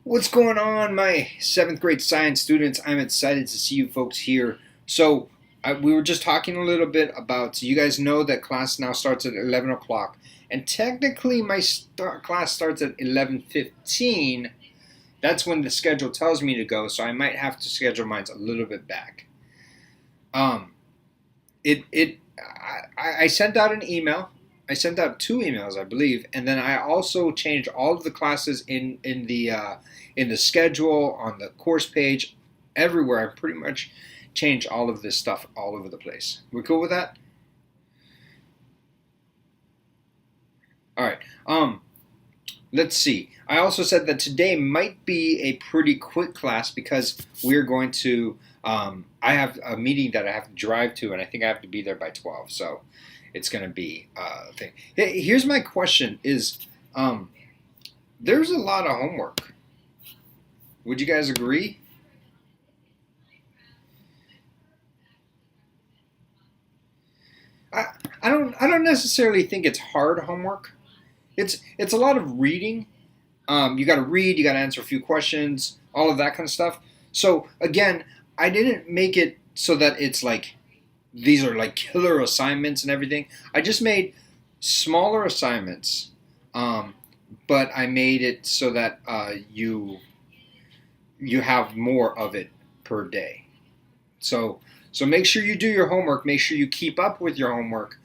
What's going on, my 7th grade science students? I'm excited to see you folks here. We were just talking a little bit about, so you guys know that class now starts at 11 o'clock. And technically, my class starts at 11:15. That's when the schedule tells me to go, so I might have to schedule mine a little bit back. Um, I sent out an email. I sent out 2 emails, I believe, and then I also changed all of the classes in the schedule on the course page, everywhere. I pretty much changed all of this stuff all over the place. We cool with that? All right. Let's see. I also said that today might be a pretty quick class because we're going to. I have a meeting that I have to drive to, and I think I have to be there by 12. So it's going to be a thing. Hey, here's my question: there's a lot of homework. Would you guys agree? I, I don't necessarily think it's hard homework. It's a lot of reading. You got to read. You got to answer a few questions. All of that kind of stuff. So again, I didn't make it so that it's like these are like killer assignments and everything. I just made smaller assignments, um, but I made it so that you have more of it per day. So so make sure you do your homework. Make sure you keep up with your homework,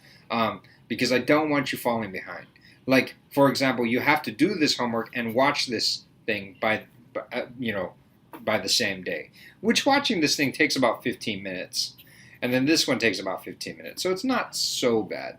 because I don't want you falling behind. Like for example, you have to do this homework and watch this thing by the same day. Which watching this thing takes about 15 minutes, and then this one takes about 15 minutes. So it's not so bad.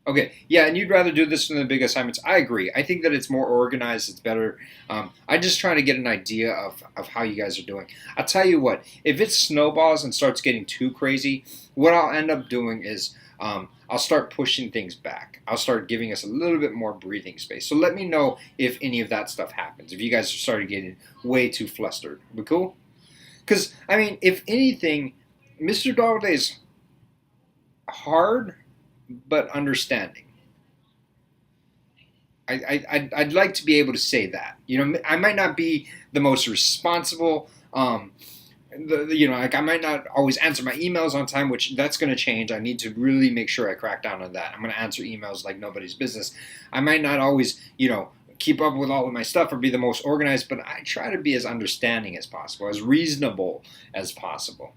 Okay, yeah, and you'd rather do this than the big assignments. I agree. I think that it's more organized. It's better. I just trying to get an idea of how you guys are doing. I'll tell you what, if it snowballs and starts getting too crazy, what I'll end up doing is I'll start pushing things back. I'll start giving us a little bit more breathing space. So let me know if any of that stuff happens, if you guys are starting getting way too flustered. We cool? Because, I mean, if anything, Mr. Dogday's hard but understanding. I'd like to be able to say that. I might not be the most responsible. Like I might not always answer my emails on time, which that's going to change. I need to really make sure I crack down on that. I'm going to answer emails like nobody's business. I might not always, keep up with all of my stuff or be the most organized, but I try to be as understanding as possible, as reasonable as possible.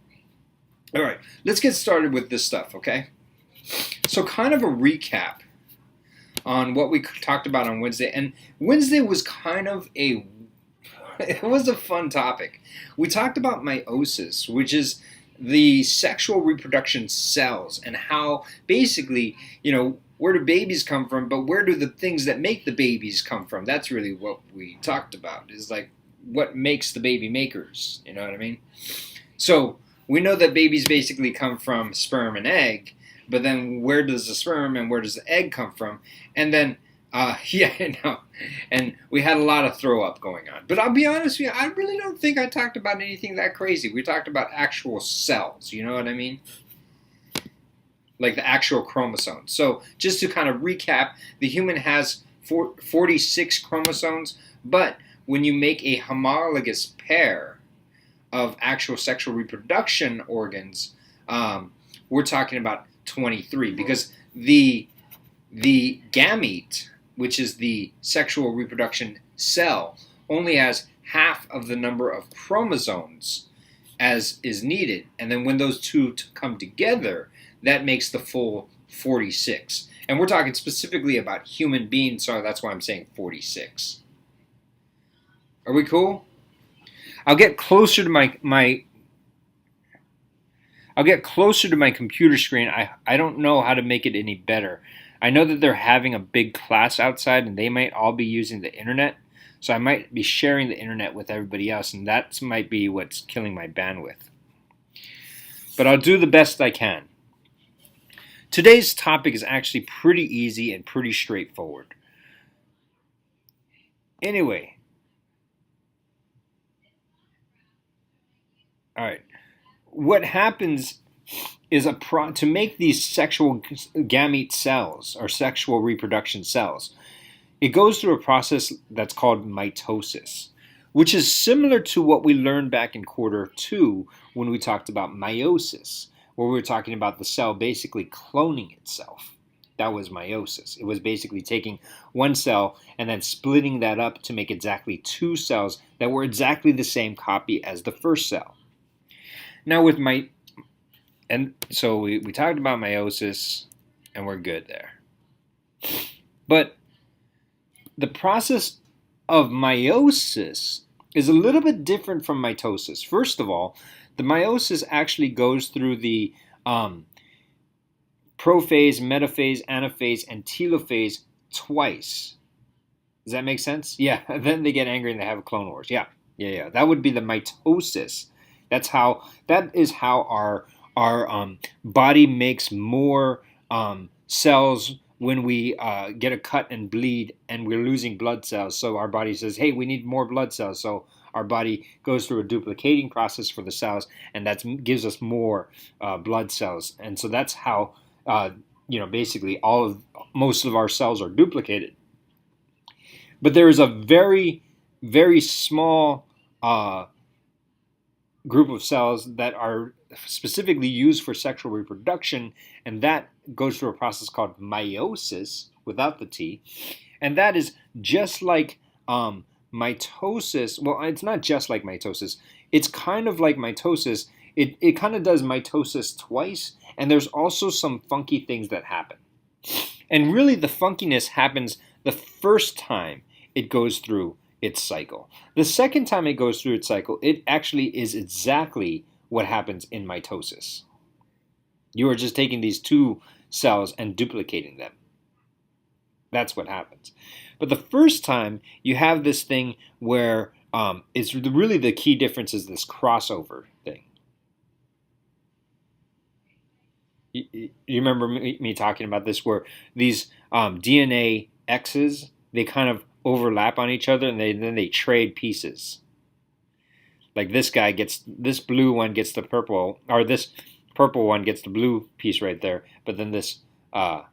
All right, let's get started with this stuff, okay? So, kind of a recap on what we talked about on Wednesday. And Wednesday was kind of it was a fun topic. We talked about meiosis, which is the sexual reproduction cells, and how basically, where do babies come from, but where do the things that make the babies come from? That's really what we talked about, is like what makes the baby makers. You know what I mean? So, we know that babies basically come from sperm and egg, but then where does the sperm and where does the egg come from? And then, yeah, I know. And we had a lot of throw up going on. But I'll be honest with you, I really don't think I talked about anything that crazy. We talked about actual cells, you know what I mean? Like the actual chromosomes. So just to kind of recap, the human has 46 chromosomes, but when you make a homologous pair of actual sexual reproduction organs, we're talking about 23, because the gamete, which is the sexual reproduction cell, only has half of the number of chromosomes as is needed. And then when those two come together, that makes the full 46. And we're talking specifically about human beings, so that's why I'm saying 46. Are we cool? I'll get closer to my computer screen. I don't know how to make it any better. I know that they're having a big class outside and they might all be using the internet. So I might be sharing the internet with everybody else, and that might be what's killing my bandwidth. But I'll do the best I can. Today's topic is actually pretty easy and pretty straightforward. Anyway, all right. What happens is to make these sexual gamete cells or sexual reproduction cells, it goes through a process that's called mitosis, which is similar to what we learned back in quarter 2 when we talked about meiosis, where we were talking about the cell basically cloning itself. That was meiosis. It was basically taking one cell and then splitting that up to make exactly two cells that were exactly the same copy as the first cell. Now with and so we talked about meiosis and we're good there. But the process of meiosis is a little bit different from mitosis. First of all, the meiosis actually goes through the prophase, metaphase, anaphase, and telophase twice. Does that make sense? Yeah. Then they get angry and they have clone wars. Yeah. That would be the mitosis. That is how our body makes more cells when we get a cut and bleed and we're losing blood cells. So our body says, hey, we need more blood cells. So our body goes through a duplicating process for the cells, and that gives us more blood cells. And so that's how, basically most of our cells are duplicated. But there is a very, very small group of cells that are specifically used for sexual reproduction, and that goes through a process called meiosis without the T. And that is just like mitosis. Well, it's not just like mitosis. It's kind of like mitosis. It kind of does mitosis twice, and there's also some funky things that happen. And really the funkiness happens the first time it goes through its cycle. The second time it goes through its cycle, it actually is exactly what happens in mitosis. You are just taking these two cells and duplicating them. That's what happens. But the first time, you have this thing where it's really the key difference is this crossover thing. You remember me talking about this, where these DNA X's, they kind of overlap on each other, and then they trade pieces. Like this blue one gets the purple, or this purple one gets the blue piece right there. But then this, thanks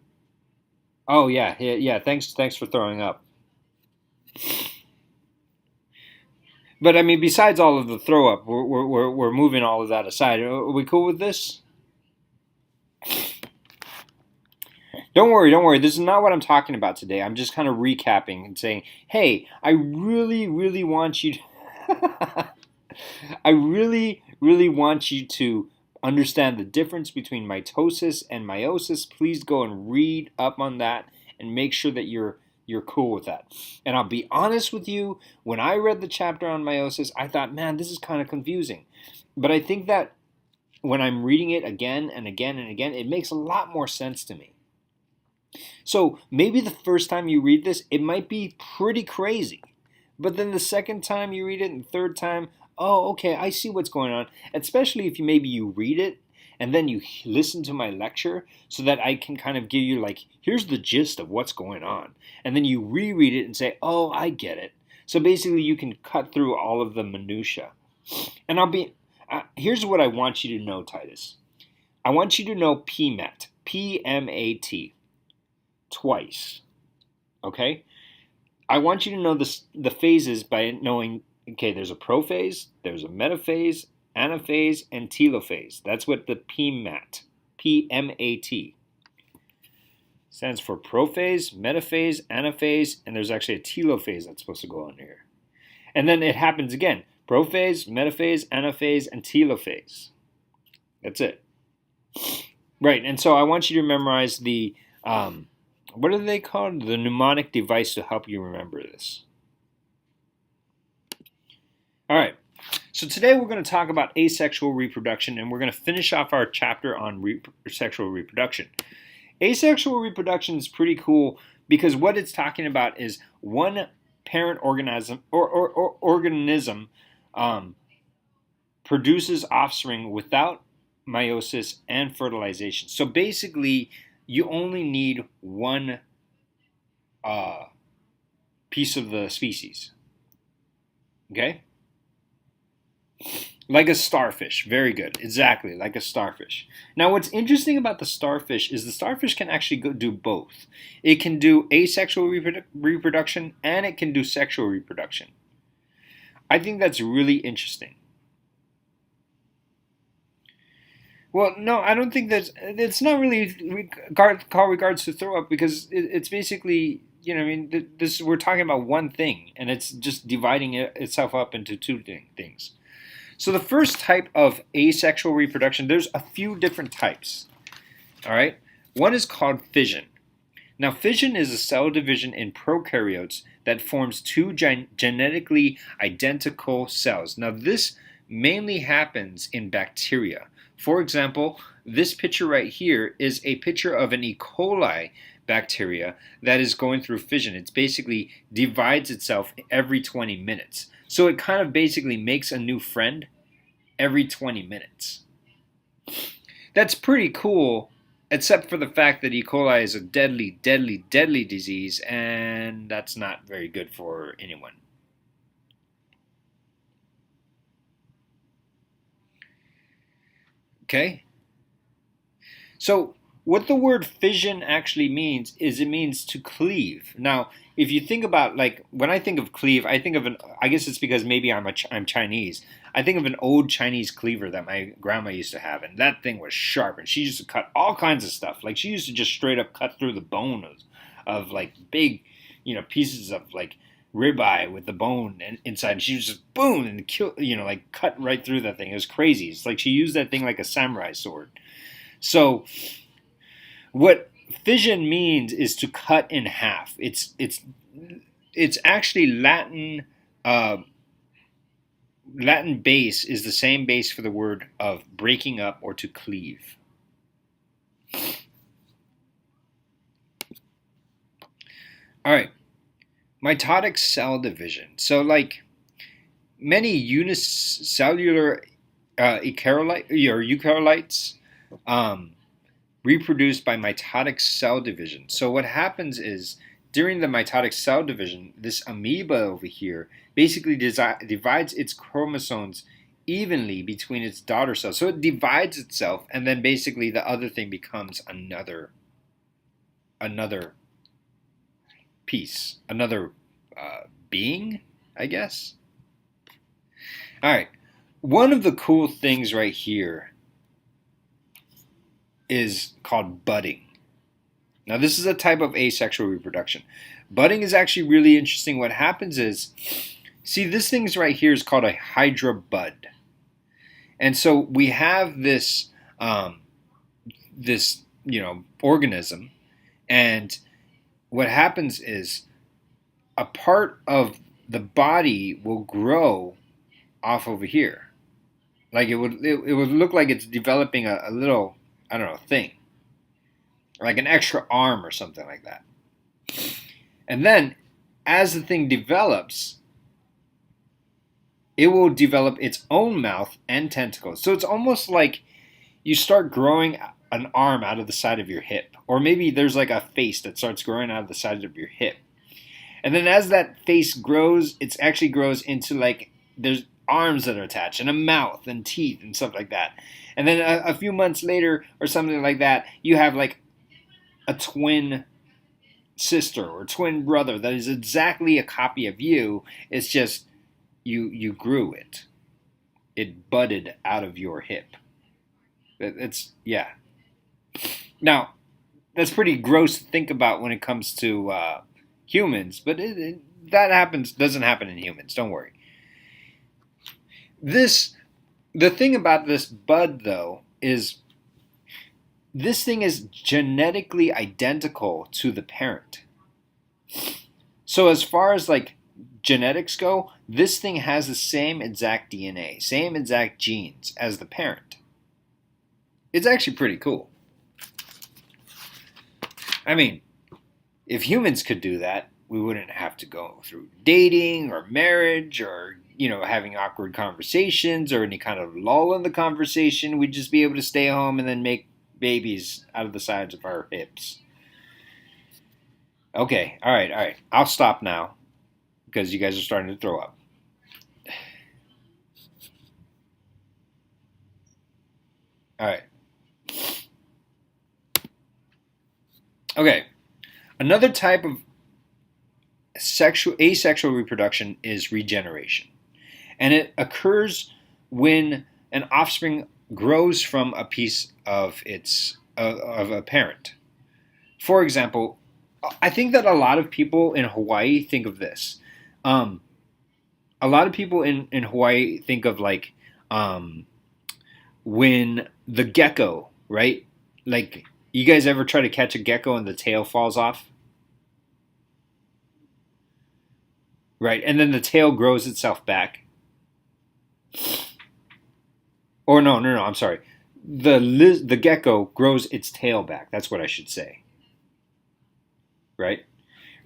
for throwing up. But I mean, besides all of the throw up, we're moving all of that aside. Are we cool with this? Don't worry. This is not what I'm talking about today. I'm just kind of recapping and saying, hey, I really, really want you to I really, really want you to understand the difference between mitosis and meiosis. Please go and read up on that and make sure that you're cool with that. And I'll be honest with you, when I read the chapter on meiosis, I thought, man, this is kind of confusing. But I think that when I'm reading it again and again and again, it makes a lot more sense to me. So maybe the first time you read this, it might be pretty crazy. But then the second time you read it and the third time, oh, okay, I see what's going on. Especially if you read it and then you listen to my lecture so that I can kind of give you like, here's the gist of what's going on. And then you reread it and say, oh, I get it. So basically you can cut through all of the minutia. And here's what I want you to know, Titus. I want you to know PMAT, P-M-A-T, twice. Okay? I want you to know the phases by knowing, okay, there's a prophase, there's a metaphase, anaphase, and telophase. That's what the PMAT, P-M-A-T, stands for: prophase, metaphase, anaphase, and there's actually a telophase that's supposed to go on here. And then it happens again: prophase, metaphase, anaphase, and telophase. That's it. Right, and so I want you to memorize the, what are they called? The mnemonic device to help you remember this. All right, so today we're going to talk about asexual reproduction, and we're going to finish off our chapter on sexual reproduction. Asexual reproduction is pretty cool because what it's talking about is one parent organism organism produces offspring without meiosis and fertilization. So basically, you only need one piece of the species. Okay? Like a starfish. Very good. Exactly, like a starfish. Now, what's interesting about the starfish is the starfish can actually do both. It can do asexual reproduction and it can do sexual reproduction. I think that's really interesting. Well, no, I don't think that's. It's not really call regards to throw up because it's basically, I mean, this we're talking about one thing and it's just dividing itself up into two things. So the first type of asexual reproduction, there's a few different types. All right, one is called fission. Now, fission is a cell division in prokaryotes that forms two genetically identical cells. Now, this mainly happens in bacteria. For example, this picture right here is a picture of an E. coli bacteria that is going through fission. It basically divides itself every 20 minutes. So it kind of basically makes a new friend every 20 minutes. That's pretty cool, except for the fact that E. coli is a deadly, deadly, deadly disease, and that's not very good for anyone. Okay? So, what the word fission actually means is it means to cleave. Now, if you think about like when I think of cleave, I think of an. I guess it's because maybe I'm Chinese. I think of an old Chinese cleaver that my grandma used to have, and that thing was sharp, and she used to cut all kinds of stuff. Like she used to just straight up cut through the bone of like big, pieces of like ribeye with the bone and inside. And she was just boom and kill, like cut right through that thing. It was crazy. It's like she used that thing like a samurai sword. So what fission means is to cut in half. It's actually Latin. Latin base is the same base for the word of breaking up or to cleave. All right, mitotic cell division. So, like many unicellular eukaryotes, um, reproduced by mitotic cell division. So what happens is during the mitotic cell division, this amoeba over here basically divides its chromosomes evenly between its daughter cells. So it divides itself, and then basically the other thing becomes another piece, another being, I guess. All right. One of the cool things right here is called budding. Now, this is a type of asexual reproduction. Budding is actually really interesting. What happens is, see, this thing's right here is called a hydra bud. And so we have this organism, and what happens is a part of the body will grow off over here. Like it would look like it's developing a little, I don't know, thing, like an extra arm or something like that. And then as the thing develops, it will develop its own mouth and tentacles. So it's almost like you start growing an arm out of the side of your hip, or maybe there's like a face that starts growing out of the side of your hip. And then as that face grows, it actually grows into like there's arms that are attached and a mouth and teeth and stuff like that. And then a few months later or something like that, you have like a twin sister or twin brother that is exactly a copy of you. It's just you grew it. It budded out of your hip. It's yeah. Now that's pretty gross to think about when it comes to humans, but that happens doesn't happen in humans. Don't worry. The thing about this bud though is this thing is genetically identical to the parent. So as far as like genetics go, this thing has the same exact DNA, same exact genes as the parent. It's actually pretty cool. I mean, if humans could do that, we wouldn't have to go through dating or marriage or having awkward conversations or any kind of lull in the conversation. We'd just be able to stay home and then make babies out of the sides of our hips. Okay, all right, all right. I'll stop now because you guys are starting to throw up. All right. Okay. Another type of asexual reproduction is regeneration, and it occurs when an offspring grows from a piece of its of a parent. For example, I think that a lot of people in Hawaii think of this. Um, a lot of people in Hawaii think of like um, when the gecko, right? Like, you guys ever try to catch a gecko and the tail falls off, right? And then the tail grows itself back. Or no, no, no. I'm sorry. The gecko grows its tail back. That's what I should say, right?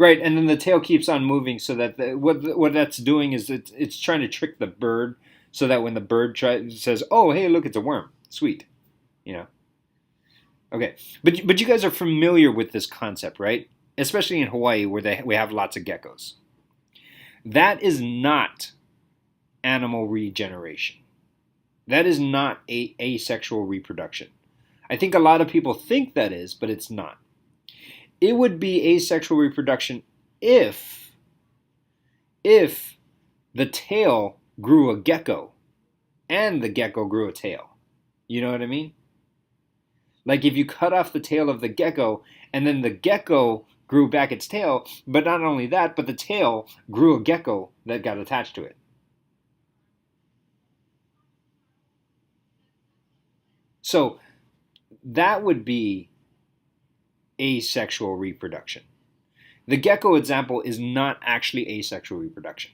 Right, and then the tail keeps on moving, so that what that's doing is it's trying to trick the bird, so that when the bird says, "Oh, hey, look, it's a worm," sweet, you know. Okay, but you guys are familiar with this concept, right? Especially in Hawaii, where we have lots of geckos. That is not animal regeneration. That is not asexual reproduction. I think a lot of people think that is, but it's not. It would be asexual reproduction if if the tail grew a gecko and the gecko grew a tail. You know what I mean? Like, if you cut off the tail of the gecko and then the gecko grew back its tail, but not only that, but the tail grew a gecko that got attached to it. So that would be asexual reproduction. The gecko example is not actually asexual reproduction.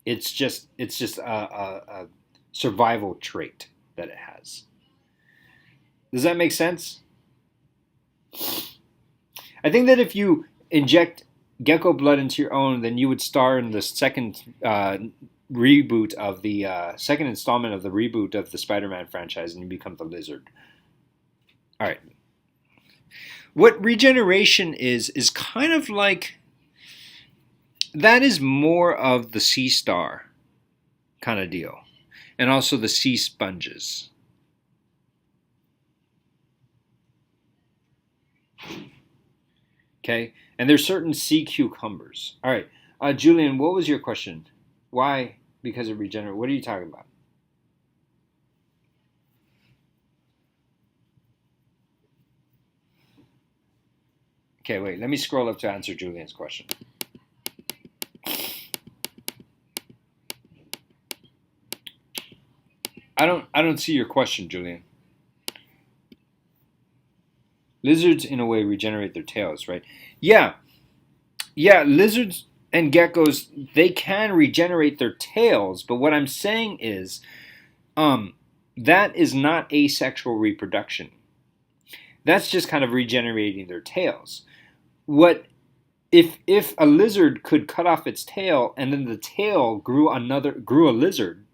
It's just a survival trait that it has. Does that make sense? I think that if you inject gecko blood into your own, then you would star in the second reboot of the second installment of the reboot of the Spider-Man franchise, and you become the Lizard. All right. What regeneration is kind of like, that is more of the sea star kind of deal, and also the sea sponges. Okay, and there's certain sea cucumbers. All right, Julian, what was your question? Why? Because of regenerate. What are you talking about? Okay, wait. Let me scroll up to answer Julian's question. I don't see your question, Julian. Lizards, in a way, regenerate their tails, right? Yeah, yeah. Lizards and geckos, they can regenerate their tails, but what I'm saying is, um, that is not asexual reproduction. That's just kind of regenerating their tails. What if a lizard could cut off its tail and then the tail grew a lizard,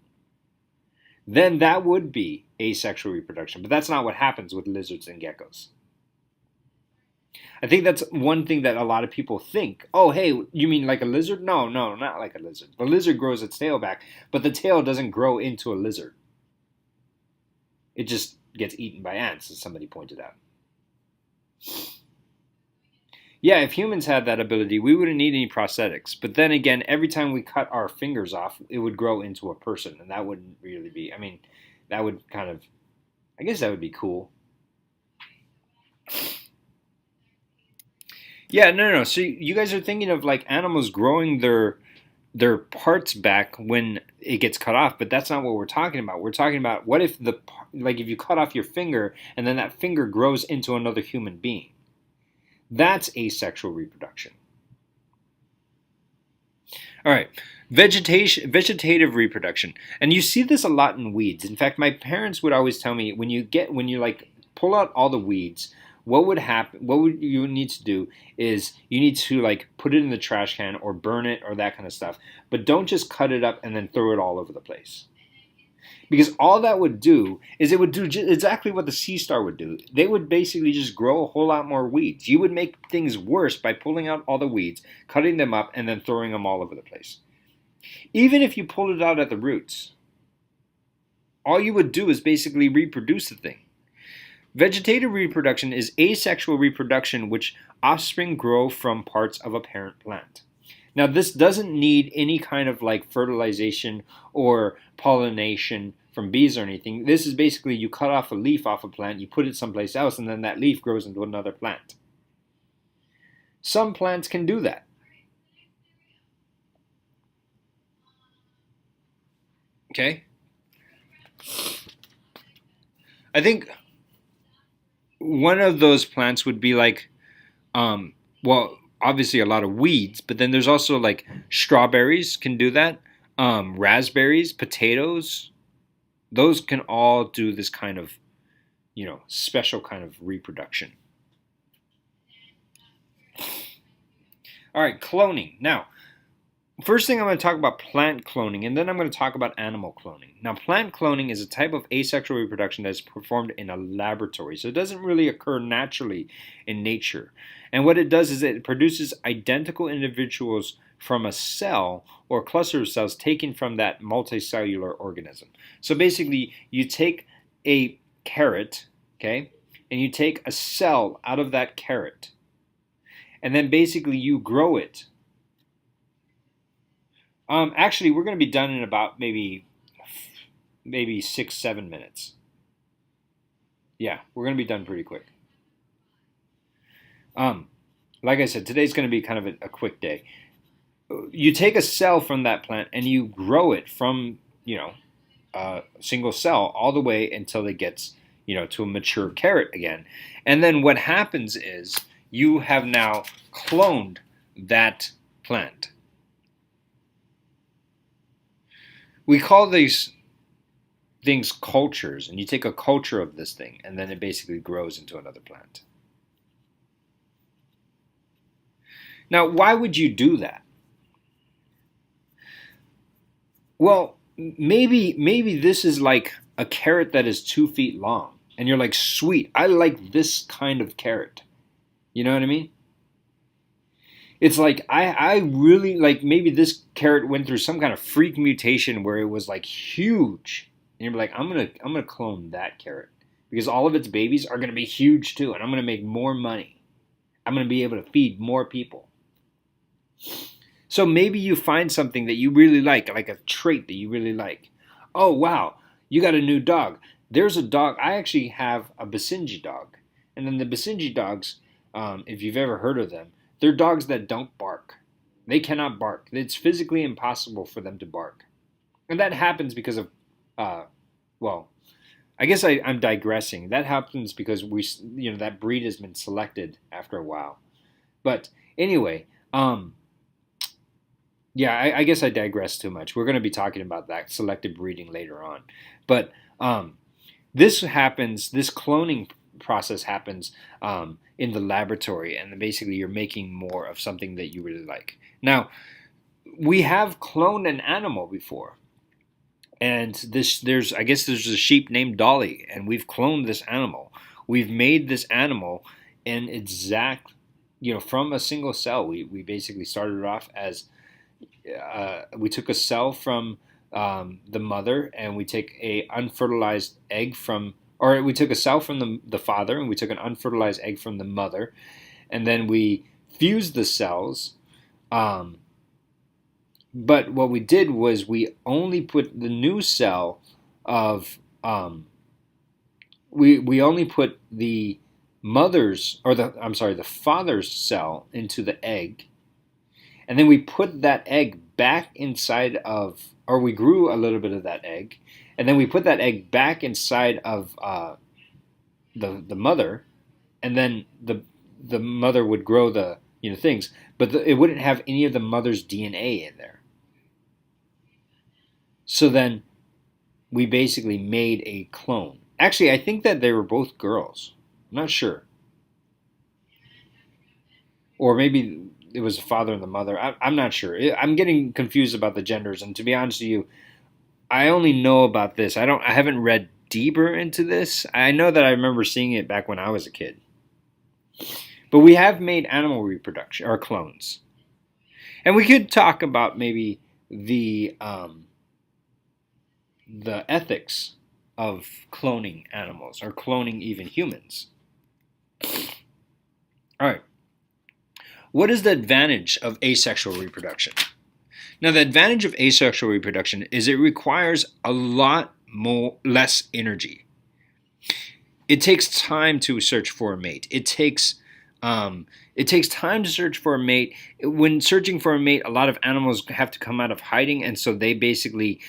then that would be asexual reproduction. But that's not what happens with lizards and geckos. I think that's one thing that a lot of people think. Oh, hey, you mean like a lizard? No, no, not like a lizard. The lizard grows its tail back, but the tail doesn't grow into a lizard. It just gets eaten by ants, as somebody pointed out. Yeah, if humans had that ability, we wouldn't need any prosthetics. But then again, every time we cut our fingers off, it would grow into a person, and that wouldn't really be. I mean, that would kind of. I guess that would be cool. Yeah, no, no, no. So you guys are thinking of like animals growing their parts back when it gets cut off, but that's not what we're talking about. We're talking about, what if like if you cut off your finger and then that finger grows into another human being. That's asexual reproduction. All right. Vegetative reproduction. And you see this a lot in weeds. In fact, my parents would always tell me, when you like pull out all the weeds, what would happen, what would you need to do is you need to like put it in the trash can or burn it or that kind of stuff. But don't just cut it up and then throw it all over the place. Because all that would do is it would do exactly what the sea star would do. They would basically just grow a whole lot more weeds. You would make things worse by pulling out all the weeds, cutting them up, and then throwing them all over the place. Even if you pulled it out at the roots. all you would do is basically reproduce the thing. Vegetative reproduction is asexual reproduction, which offspring grow from parts of a parent plant. Now, this doesn't need any kind of like fertilization or pollination from bees or anything. This is basically you cut off a leaf off a plant, you put it someplace else, and then that leaf grows into another plant. Some plants can do that. Okay? I think one of those plants would be like, well, obviously a lot of weeds, but then there's also like strawberries can do that, raspberries, potatoes, those can all do this kind of, special kind of reproduction. All right, cloning. Now, first thing I'm going to talk about plant cloning, and then I'm going to talk about animal cloning. Now, plant cloning is a type of asexual reproduction that is performed in a laboratory, so it doesn't really occur naturally in nature. And what it does is it produces identical individuals from a cell or cluster of cells taken from that multicellular organism. So basically, you take a carrot, okay, and you take a cell out of that carrot, and then basically you grow it. Actually, we're going to be done in about maybe 6-7 minutes. Yeah, we're going to be done pretty quick. Like I said, today's going to be kind of a quick day. You take a cell from that plant and you grow it from, a single cell all the way until it gets, to a mature carrot again. And then what happens is you have now cloned that plant. We call these things cultures, and you take a culture of this thing, and then it basically grows into another plant. Now, why would you do that? Well, maybe this is like a carrot that is 2 feet long, and you're like, sweet, I like this kind of carrot. You know what I mean? It's like I really like maybe this carrot went through some kind of freak mutation where it was like huge, and you're like, I'm gonna clone that carrot because all of its babies are gonna be huge too, and I'm gonna make more money. I'm gonna be able to feed more people. So maybe you find something that you really like a trait that you really like. Oh wow, you got a new dog. There's a dog. I actually have a Basenji dog, and then the Basenji dogs, if you've ever heard of them. They're dogs that don't bark. They cannot bark. It's physically impossible for them to bark. And that happens because of, well, I guess I'm digressing. That happens because that breed has been selected after a while. But anyway, yeah, I guess I digress too much. We're going to be talking about that selective breeding later on. But this cloning process happens in the laboratory, and basically you're making more of something that you really like. Now, we have cloned an animal before, and there's a sheep named Dolly, and we've cloned this animal. We've made this animal an exact, from a single cell. We basically started off as we took a cell from the mother, and we take a unfertilized egg from. Or we took a cell from the father, and we took an unfertilized egg from the mother, and then we fused the cells. But what we did was we only put the new cell of we only put the the father's cell into the egg, and then we put that egg back inside of, or we grew a little bit of that egg. And then we put that egg back inside of the mother, and then the mother would grow the things, but it wouldn't have any of the mother's DNA in there. So then we basically made a clone. Actually, I think that they were both girls. I'm not sure, or maybe it was the father and the mother. I'm not sure. I'm getting confused about the genders, and to be honest with you, I only know about this. I haven't read deeper into this. I know that I remember seeing it back when I was a kid. But we have made animal reproduction or clones. And we could talk about maybe the ethics of cloning animals or cloning even humans. All right. What is the advantage of asexual reproduction? Now, the advantage of asexual reproduction is it requires a lot less energy. It takes time to search for a mate. It takes time to search for a mate. When searching for a mate, a lot of animals have to come out of hiding, and so they basically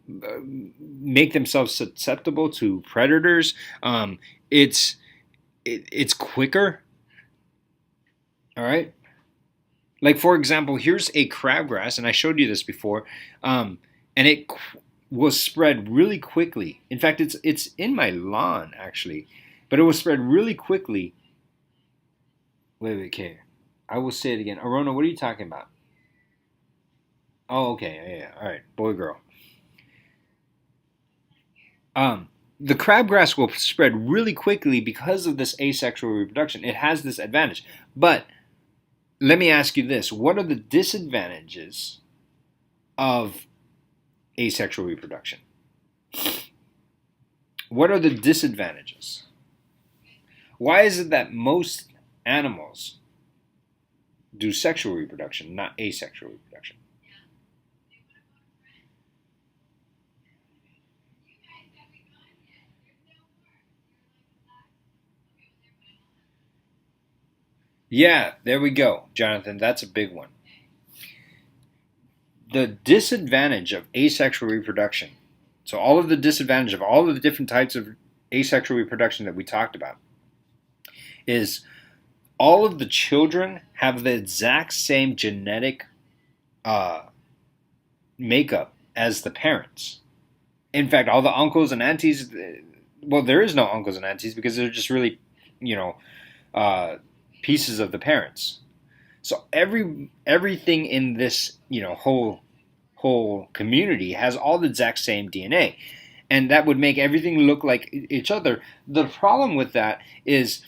make themselves susceptible to predators. It's quicker. All right. Like, for example, here's a crabgrass, and I showed you this before, and it will spread really quickly. In fact, it's in my lawn actually, but it will spread really quickly. Wait, okay. I will say it again. Arona, what are you talking about? Oh, okay, yeah. All right, boy, girl. The crabgrass will spread really quickly because of this asexual reproduction. It has this advantage. But let me ask you this. What are the disadvantages of asexual reproduction? What are the disadvantages? Why is it that most animals do sexual reproduction, not asexual reproduction? Yeah, there we go, Jonathan. That's a big one. The disadvantage of asexual reproduction. So all of the disadvantage of all of the different types of asexual reproduction that we talked about is all of the children have the exact same genetic uh, makeup as the parents. In fact, all the uncles and aunties, well, there is no uncles and aunties because they're just really, you know, uh, pieces of the parents. So everything in this, whole community has all the exact same DNA, and that would make everything look like each other. The problem with that is,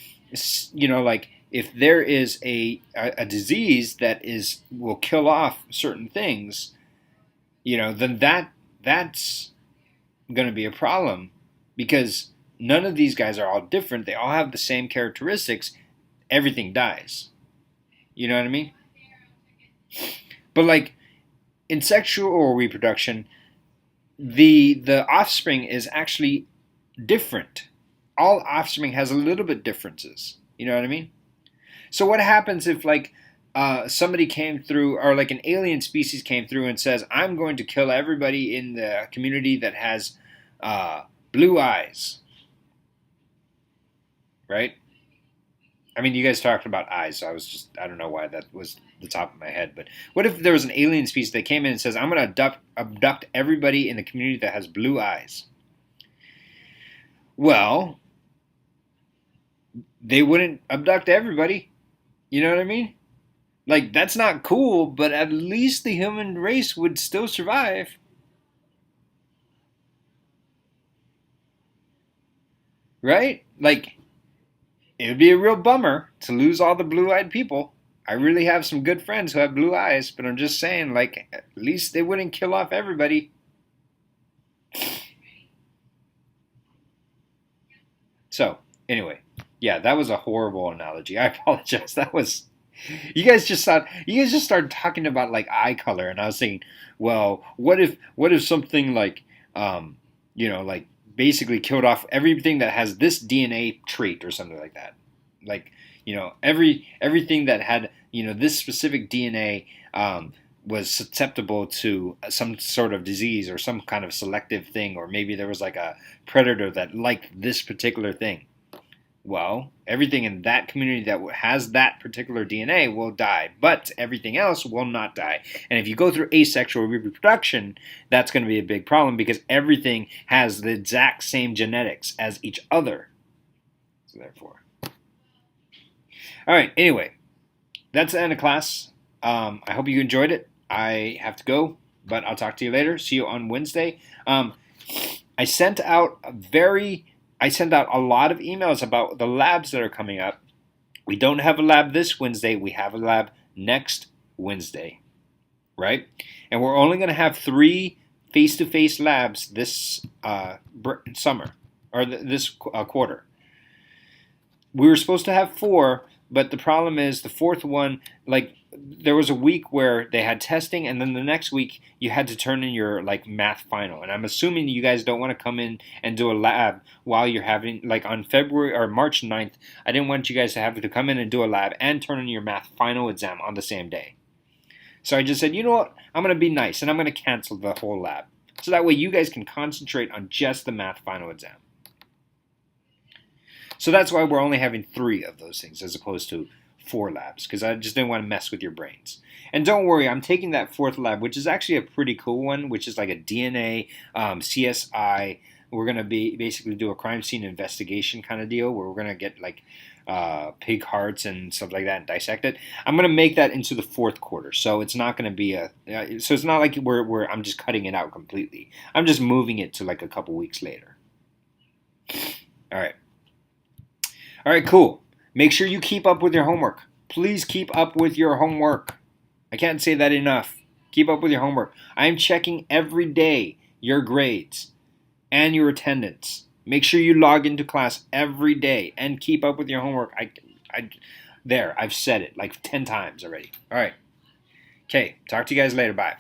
like if there is a disease that will kill off certain things, then that's going to be a problem because none of these guys are all different. They all have the same characteristics. Everything dies. You know what I mean? But like in sexual reproduction, the offspring is actually different. All offspring has a little bit differences. You know what I mean? So what happens if like somebody came through, or like an alien species came through and says, "I'm going to kill everybody in the community that has blue eyes," right? I mean, you guys talked about eyes, so I don't know why that was the top of my head. But what if there was an alien species that came in and says, "I'm going to abduct everybody in the community that has blue eyes"? Well, they wouldn't abduct everybody. You know what I mean? Like, that's not cool, but at least the human race would still survive, right? Like, it would be a real bummer to lose all the blue eyed people. I really have some good friends who have blue eyes, but I'm just saying, like, at least they wouldn't kill off everybody. So, anyway, yeah, that was a horrible analogy. I apologize. That was you guys just started talking about like eye color, and I was thinking, well, what if something like like basically killed off everything that has this DNA trait or something like that, like everything that had this specific DNA was susceptible to some sort of disease or some kind of selective thing, or maybe there was like a predator that liked this particular thing. Well, everything in that community that has that particular DNA will die, but everything else will not die. And if you go through asexual reproduction, that's going to be a big problem because everything has the exact same genetics as each other. So therefore. All right, anyway, that's the end of class. I hope you enjoyed it. I have to go, but I'll talk to you later. See you on Wednesday. I sent out a lot of emails about the labs that are coming up. We don't have a lab this Wednesday. We have a lab next Wednesday, right? And we're only going to have three face-to-face labs this summer or this quarter. We were supposed to have 4, but the problem is the fourth one, like there was a week where they had testing, and then the next week you had to turn in your like math final. And I'm assuming you guys don't want to come in and do a lab while you're having like on February or March 9th. I didn't want you guys to have to come in and do a lab and turn in your math final exam on the same day. So I just said, you know what? I'm going to be nice and I'm going to cancel the whole lab. So that way you guys can concentrate on just the math final exam. So that's why we're only having 3 of those things as opposed to 4 labs, because I just didn't want to mess with your brains. And don't worry, I'm taking that 4th lab, which is actually a pretty cool one, which is like a DNA, CSI. We're going to basically do a crime scene investigation kind of deal where we're going to get like pig hearts and stuff like that and dissect it. I'm going to make that into the 4th quarter, so it's not going to be so it's not like where I'm just cutting it out completely. I'm just moving it to like a couple weeks later. All right, cool. Make sure you keep up with your homework. Please keep up with your homework. I can't say that enough. Keep up with your homework. I am checking every day your grades and your attendance. Make sure you log into class every day and keep up with your homework. I've said it like 10 times already. All right. Okay, talk to you guys later. Bye.